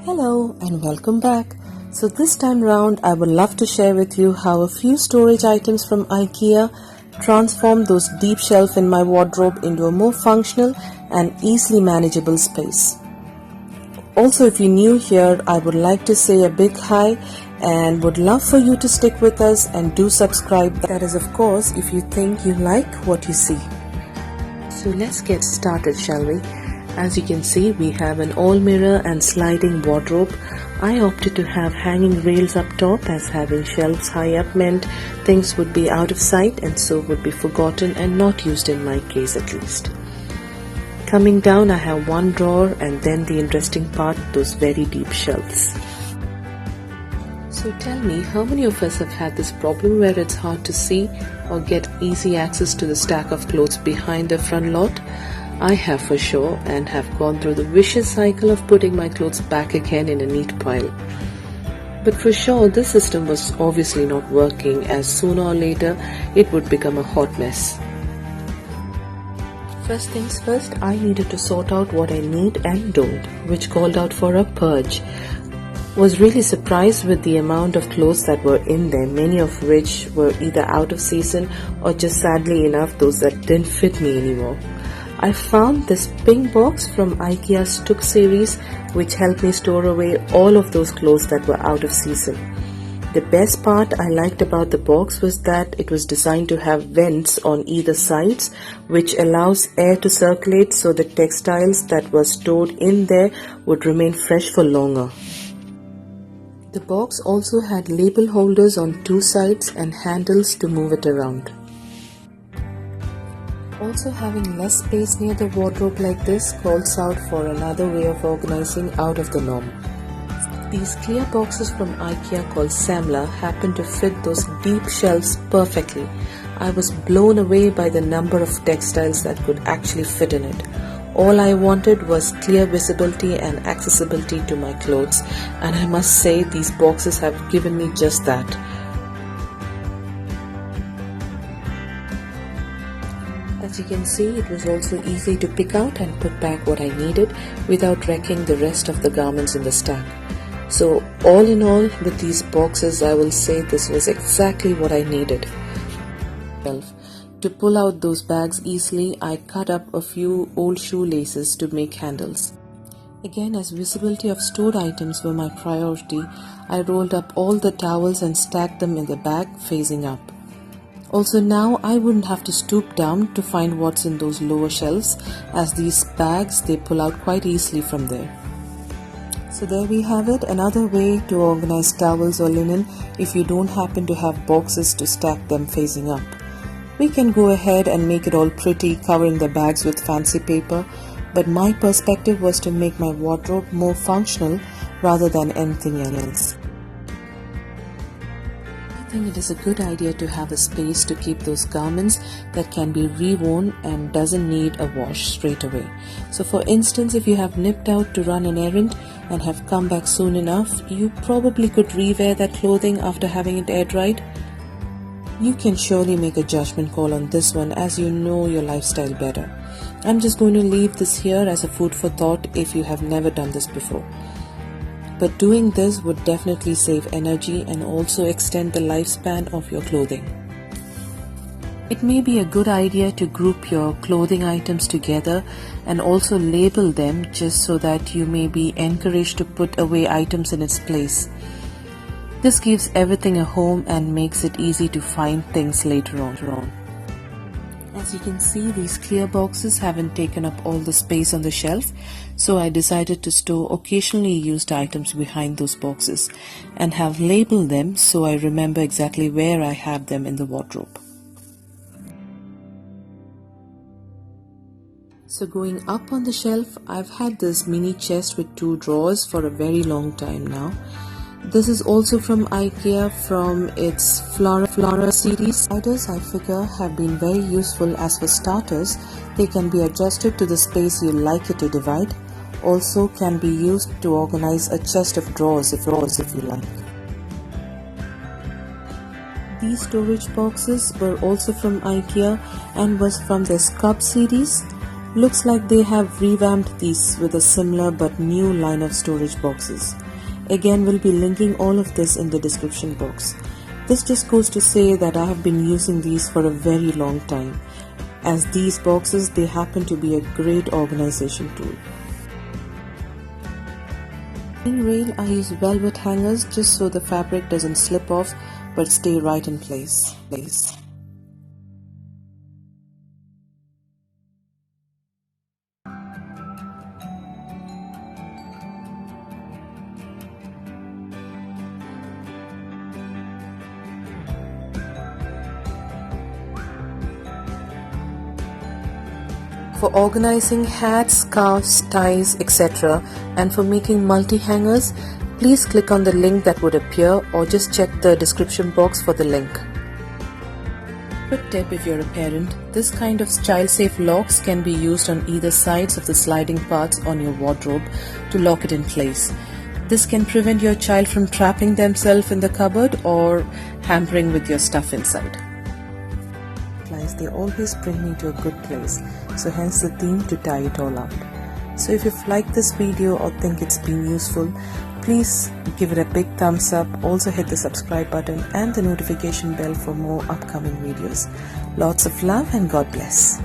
Hello and welcome back. So this time round I would love to share with you how a few storage items from Ikea transformed those deep shelves in my wardrobe into a more functional and easily manageable space. Also, if you're new here, I would like to say a big hi and would love for you to stick with us and do subscribe. That is, of course, if you think you like what you see. So let's get started, shall we? As you can see, we have an all mirror and sliding wardrobe. I opted to have hanging rails up top, as having shelves high up meant things would be out of sight and so would be forgotten and not used, in my case at least. Coming down, I have one drawer and then the interesting part, those very deep shelves. So tell me, how many of us have had this problem where it's hard to see or get easy access to the stack of clothes behind the front lot? I have for sure, and have gone through the vicious cycle of putting my clothes back again in a neat pile. But for sure, this system was obviously not working, as sooner or later it would become a hot mess. First things first, I needed to sort out what I need and don't, which called out for a purge. Was really surprised with the amount of clothes that were in there, many of which were either out of season or just sadly enough those that didn't fit me anymore. I found this pink box from Ikea's Stuk series, which helped me store away all of those clothes that were out of season. The best part I liked about the box was that it was designed to have vents on either sides, which allows air to circulate so the textiles that were stored in there would remain fresh for longer. The box also had label holders on two sides and handles to move it around. Also, having less space near the wardrobe like this calls out for another way of organizing out of the norm. These clear boxes from Ikea called Samla happen to fit those deep shelves perfectly. I was blown away by the number of textiles that could actually fit in it. All I wanted was clear visibility and accessibility to my clothes, and I must say these boxes have given me just that. As you can see, it was also easy to pick out and put back what I needed without wrecking the rest of the garments in the stack. So all in all, with these boxes, I will say this was exactly what I needed. To pull out those bags easily, I cut up a few old shoelaces to make handles. Again, as visibility of stored items were my priority, I rolled up all the towels and stacked them in the bag facing up. Also, now I wouldn't have to stoop down to find what's in those lower shelves, as these bags they pull out quite easily from there. So there we have it, another way to organize towels or linen if you don't happen to have boxes to stack them facing up. We can go ahead and make it all pretty, covering the bags with fancy paper, but my perspective was to make my wardrobe more functional rather than anything else. I think it is a good idea to have a space to keep those garments that can be reworn and doesn't need a wash straight away. So for instance, if you have nipped out to run an errand and have come back soon enough, you probably could rewear that clothing after having it air dried. You can surely make a judgment call on this one, as you know your lifestyle better. I'm just going to leave this here as a food for thought if you have never done this before. But doing this would definitely save energy and also extend the lifespan of your clothing. It may be a good idea to group your clothing items together and also label them, just so that you may be encouraged to put away items in its place. This gives everything a home and makes it easy to find things later on. As you can see, these clear boxes haven't taken up all the space on the shelf, so I decided to store occasionally used items behind those boxes and have labeled them so I remember exactly where I have them in the wardrobe. So going up on the shelf, I've had this mini chest with two drawers for a very long time now. This is also from Ikea, from its Flarra series. Sliders, I figure, have been very useful, as for starters, they can be adjusted to the space you like it to divide. Also can be used to organize a chest of drawers if you like. These storage boxes were also from Ikea and was from the Stuk series. Looks like they have revamped these with a similar but new line of storage boxes. Again, we'll be linking all of this in the description box. This just goes to say that I have been using these for a very long time, as these boxes, they happen to be a great organization tool. In rail, I use velvet hangers just so the fabric doesn't slip off but stay right in place. For organizing hats, scarves, ties, etc. and for making multi-hangers, please click on the link that would appear or just check the description box for the link. Quick tip: if you're a parent, this kind of child-safe locks can be used on either sides of the sliding parts on your wardrobe to lock it in place. This can prevent your child from trapping themselves in the cupboard or hampering with your stuff inside. They always bring me to a good place, so hence the theme to tie it all out. So if you've liked this video or think it's been useful, please give it a big thumbs up. Also hit the subscribe button and the notification bell for more upcoming videos. Lots of love and God bless.